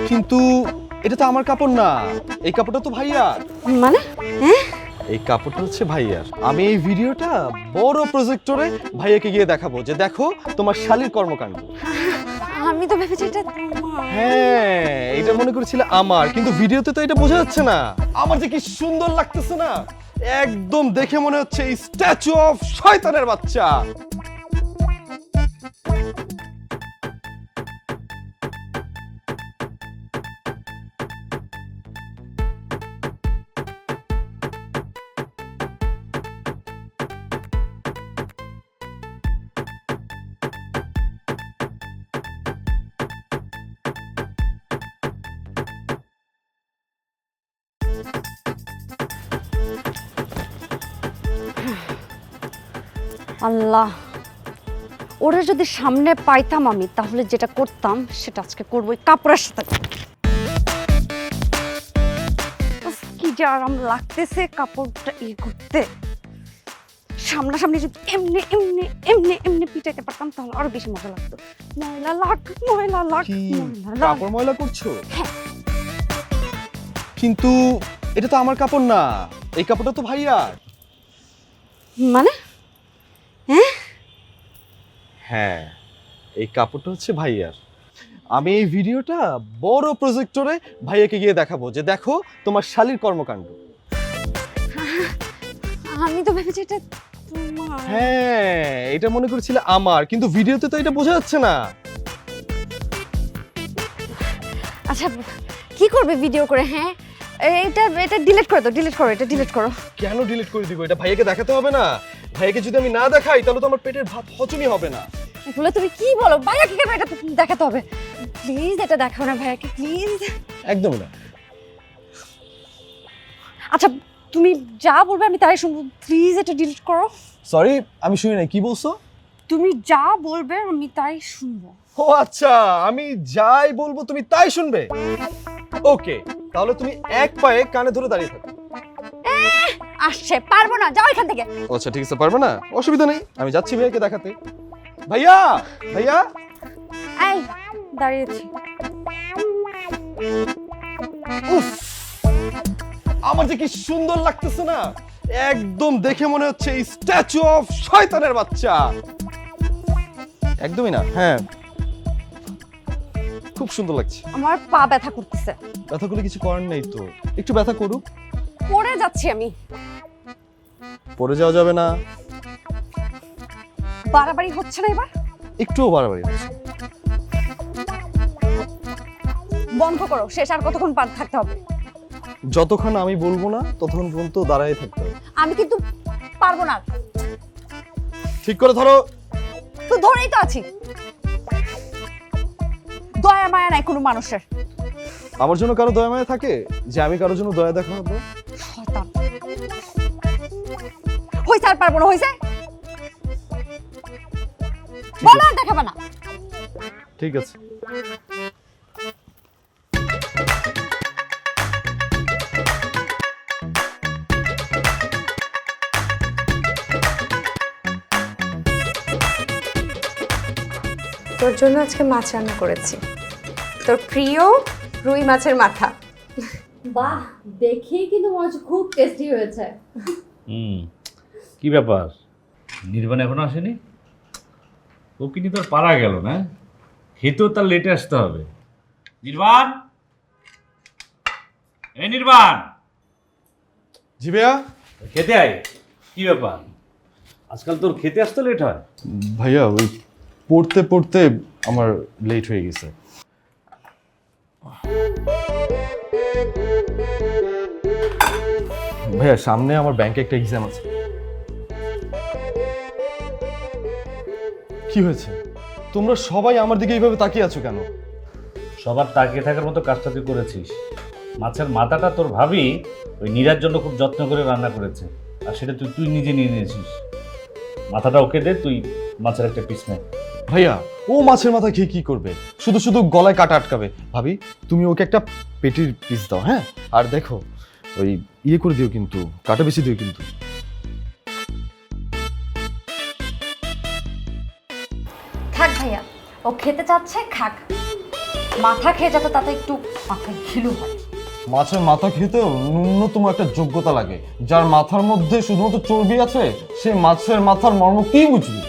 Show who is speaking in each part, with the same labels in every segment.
Speaker 1: কিন্তু এটা তো আমার কাপড় না, এই কাপড়টা তো ভাইয়ার।
Speaker 2: মানে হ্যাঁ
Speaker 1: এই কাপড়টা হচ্ছে ভাইয়ার। আমি এই ভিডিওটা বড় প্রজেক্টরে ভাইয়াকে গিয়ে দেখাবো যে দেখো তোমার শালীর কর্মকাণ্ড।
Speaker 2: আমি তো ভেবেছি এটা তোমার।
Speaker 1: হ্যাঁ, এটা মনে করেছিলে আমার, কিন্তু ভিডিওতে তো এটা বোঝা যাচ্ছে না। আমার যে কি সুন্দর লাগতেছে না, একদম দেখে মনে হচ্ছে স্ট্যাচু অফ শয়তানের বাচ্চা।
Speaker 2: আল্লাহ, ওরা যদি সামনে পাইতাম আমি, তাহলে যেটা করতাম সেটা আজকে করবো এই কাপড়ের সাথে। উফ, কি যে আরাম লাগতেছে কাপড়টা ই করতে। সামনাসামনি যদি এমনি এমনি এমনি এমনি পিটাইতে পারতাম তাহলে আরো বেশি মজা লাগতো। ময়লা লাগ ময়লা লাগ
Speaker 1: কি
Speaker 2: ময়লা লাগ।
Speaker 1: কাপড় ময়লা করছো?
Speaker 2: হ্যাঁ।
Speaker 1: কিন্তু এটা তো আমার কাপড় না, এই কাপড়টা তো ভাইয়ার।
Speaker 2: মানে হ্যাঁ
Speaker 1: হ্যাঁ, এই কাপড়টা হচ্ছে ভাইয়ার। আমি এই ভিডিওটা বড় প্রজেক্টরে ভাইয়াকে গিয়ে দেখাবো যে দেখো তোমার শালীর কর্মকাণ্ড।
Speaker 2: আমি তো ভেবেছি এটা তোমার।
Speaker 1: হ্যাঁ, এটা মনে করেছিলে আমার, কিন্তু ভিডিওতে তো এটা বোঝা যাচ্ছে না।
Speaker 2: আচ্ছা কি করবে ভিডিও করে? হ্যাঁ এটা এটা ডিলিট করে দাও, ডিলিট করো, এটা ডিলিট করো।
Speaker 1: কেন ডিলিট করে দিব? এটা ভাইয়াকে দেখাতে হবে না? ভাইয়াকে যদি আমি না দেখাই তাহলে তো আমার পেটের ভাত হজমই হবে না।
Speaker 2: এগুলো তুমি কি বলো? ভাইয়াকে কেন এটা দেখাতে হবে? প্লিজ এটা দেখাও না ভাইয়াকে, প্লিজ।
Speaker 1: একদম না।
Speaker 2: আচ্ছা তুমি যা বলবে আমি তাই শুনবো, প্লিজ এটা ডিলিট করো।
Speaker 1: সরি, আমি শুনি নাই, কি বলছো?
Speaker 2: তুমি যা বলবে আমি তাই শুনবো।
Speaker 1: ও আচ্ছা, আমি যাই বলবো তুমি তাই শুনবে। ওকে, তাহলে তুমি এক পায়ে কানে ধরে দাঁড়িয়ে থাকো।
Speaker 2: আসছে, পারবো না, যাও এখান থেকে।
Speaker 1: আচ্ছা ঠিক আছে, পারবে না, অসুবিধা নেই, আমি যাচ্ছি ভাইয়াকে দেখাতে। ভাইয়া, ভাইয়া।
Speaker 2: এই দাঁড়িয়েছি।
Speaker 1: উফ, আমার যে কি সুন্দর লাগতেছে না, একদম দেখে মনে হচ্ছে স্ট্যাচু অফ শয়তানের বাচ্চা। একদমই না। হ্যাঁ, খুব সুন্দর লাগছে।
Speaker 2: আমার পা ব্যথা করতেছে।
Speaker 1: ব্যথা করলে কিছু করার নেই তো, একটু ব্যথা করুক।
Speaker 2: পড়ে যাচ্ছি আমি।
Speaker 1: পড়ে যাওয়া যাবে না।
Speaker 2: বাড়াবাড়ি হচ্ছে না এবার?
Speaker 1: একটুও বাড়াবাড়ি হচ্ছে।
Speaker 2: বন্ধ করো, শেষ আর কতক্ষণ পার থাকতে হবে?
Speaker 1: যতক্ষণ আমি বলবো না ততক্ষণ পর্যন্ত দাঁড়ায় থাকতে হবে।
Speaker 2: আমি কিন্তু পারবো না।
Speaker 1: ঠিক করে ধরো।
Speaker 2: তো ধরেই তো আছি। দয়া মায়া নাই কোনো মানুষের।
Speaker 1: আমার জন্য কারো দয়া মায়া থাকে যে আমি কারোর জন্য দয়া দেখাবো?
Speaker 2: শয়তান। হইছে, আর পারবো না, হইছে। বলো আর দেখাবা না।
Speaker 1: ঠিক আছে।
Speaker 3: তোর জন্য আজকে মাছ রান্না করেছি, তোর প্রিয় রুই মাছের মাথা।
Speaker 4: বাহ, দেখেই কিন্তু মনে হচ্ছে খুব টেস্টি হয়েছে।
Speaker 5: কি ব্যাপার, নির্বাণ এখনো আসেনি? ও কিন্তু তোর পারা গেল না, খেতেও তার লেটে আসতে হবে। নির্বাণ, এই নির্বাণ,
Speaker 1: জি ভাইয়া।
Speaker 5: খেতে আয়। কি ব্যাপার, আজকাল তোর খেতে আসতে লেট হয়?
Speaker 1: ভাইয়া ওই পড়তে পড়তে আমার লেট হয়ে গেছে। ভাইয়া সামনে আমার ব্যাংকে একটা এক্সাম আছে। কি হয়েছে? তোমরা সবাই আমার দিকে এইভাবে তাকিয়ে আছো কেন?
Speaker 5: সবার তাকিয়ে থাকার মতো কাজটা তুই করেছিস। মাছের মাথাটা তোর ভাবি ওই নীরার জন্য খুব যত্ন করে রান্না করেছে, আর সেটা তুই তুই নিজে নিয়ে নিয়েছিস। মাথাটা ওকে দে, তুই মাছের একটা পিস নে।
Speaker 1: ভাইয়া ও মাছের মাথা খেয়ে কি করবে? শুধু শুধু গলায় কাটা আটকাবে। ভাবি তুমি ওকে একটা পেটির পিস দাও। হ্যাঁ, আর দেখো ওই ইয়ে করে দিও, কিন্তু কাটা বেশি দিও কিন্তু।
Speaker 2: থাক ভাইয়া, ও খেতে চাচ্ছে খাক। মাথা খেয়ে যাতে তাতে একটু মাথায় ঘিলু হয়।
Speaker 1: মাছের মাথা খেতেও ন্যূনতম একটা যোগ্যতা লাগে। যার মাথার মধ্যে শুধুমাত্র চর্বি আছে সে মাছের মাথার মর্ম কি বুঝবে?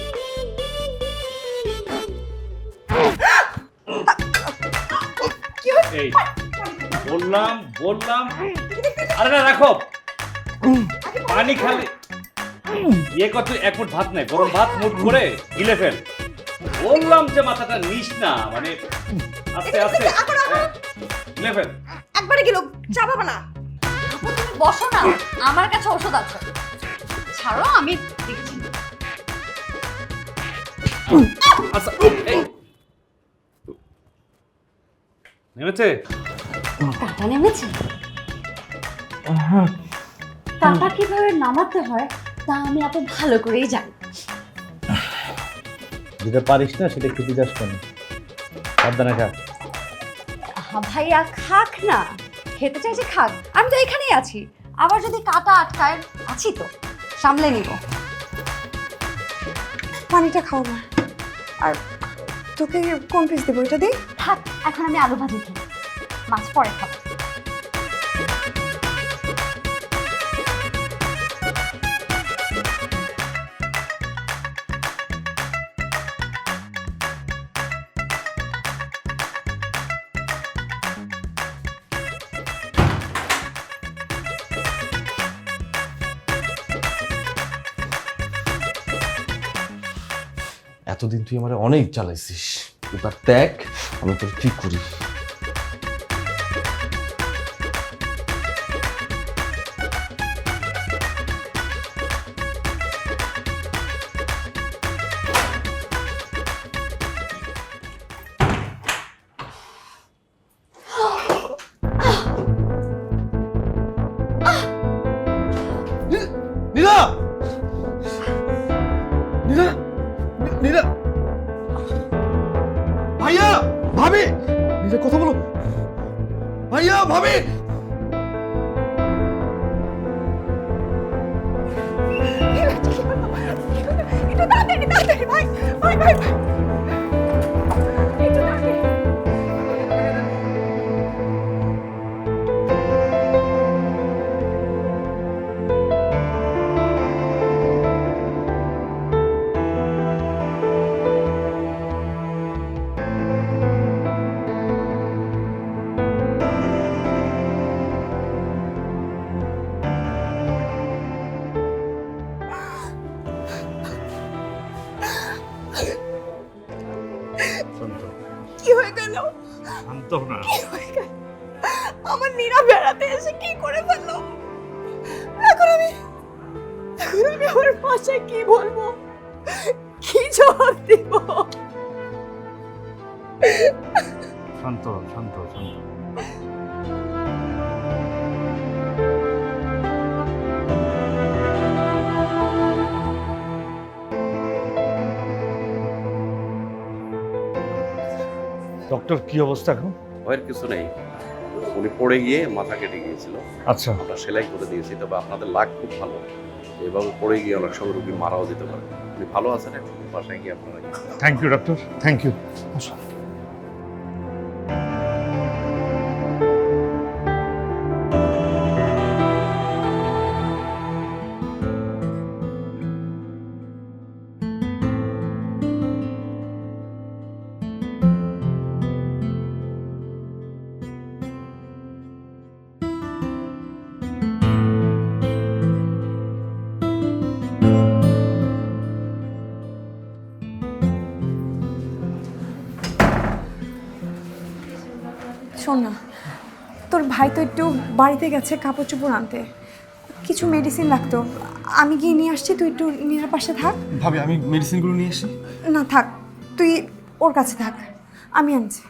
Speaker 5: এই বললাম বললাম, আরে না রাখো, পানি খালি ইয়ে কত, এক মুঠ ভাত নেই, গরম ভাত মুঠ করে গিলে ফেল। বললাম যে মাথাটা নিস না, মানে আস্তে আস্তে গিলে ফেল।
Speaker 2: একবারে গেল, চাপাবা না। তুমি বসো না, আমার কাছে ওষুধ আছে। ছাড়ো, আমি দেখছি।
Speaker 5: আচ্ছা এই নেমেছে?
Speaker 2: কাটা নেমেছে? কাটা কিভাবে নামাতে হয় তা আমি এত ভালো করেই জানি।
Speaker 5: যেটা পারিস না সেটা খেতে যাস কেন? সাবধানে খা।
Speaker 2: ভাইয়া খাক না, খেতে চাইছে খাক, আমি তো এখানেই আছি। আবার যদি কাটা আটকায়, আছি তো, সামলে নিব।
Speaker 3: পানিটা খাও না। আর তোকে কোন পিস দেবো, এটা দিই?
Speaker 2: থাক, এখন আমি আলু ভাজি খাই, মাছ পরে খাবো।
Speaker 1: এতদিন তুই আমার অনেক জ্বালাইছিস, এবার দেখ আমি তোর কি করি। নীলা, নীলা, নীলা, ভাইয়া, ভাবি, নীলা কথা বলো, ভাইয়া, ভাবি।
Speaker 2: একটু তাড়াতাড়ি, তাড়াতাড়ি, ভাই, ভাই, ভাই, ভাই, একটু তাড়াতাড়ি। কি হয়ে গেল?
Speaker 5: শান্ত না।
Speaker 2: আমার নীরা বেড়াতে এসে কি করে ফেললো? এখন আমি আমার ভাষায় কি বলবো, কি জবাব দিব?
Speaker 5: শান্ত শান্ত শান্ত। ডক্টর কি অবস্থা এখন?
Speaker 6: ভয়ের কিছু নেই, উনি পড়ে গিয়ে মাথা কেটে গিয়েছিল।
Speaker 5: আচ্ছা,
Speaker 6: আমরা সেলাই করে দিয়েছি, তবে আপনাদের লাক খুব ভালো এবং পড়ে গিয়ে অনেক সময় রোগী মারাও যেতে পারে। উনি ভালো আছেন, এখন বাসায় গিয়ে আপনারা
Speaker 5: thank you doctor, thank you.
Speaker 3: শোন না, তোর ভাই তো একটু বাড়িতে গেছে কাপড় চোপড় আনতে, কিছু মেডিসিন লাগতো, আমি গিয়ে নিয়ে আসছি, তুই একটু নীরার পাশে থাক।
Speaker 1: ভাবি আমি মেডিসিনগুলো নিয়ে আসি।
Speaker 3: না থাক, তুই ওর কাছে থাক, আমি আনছি।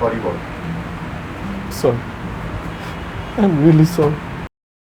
Speaker 6: Sorry ball.
Speaker 1: Sorry, I am really sorry.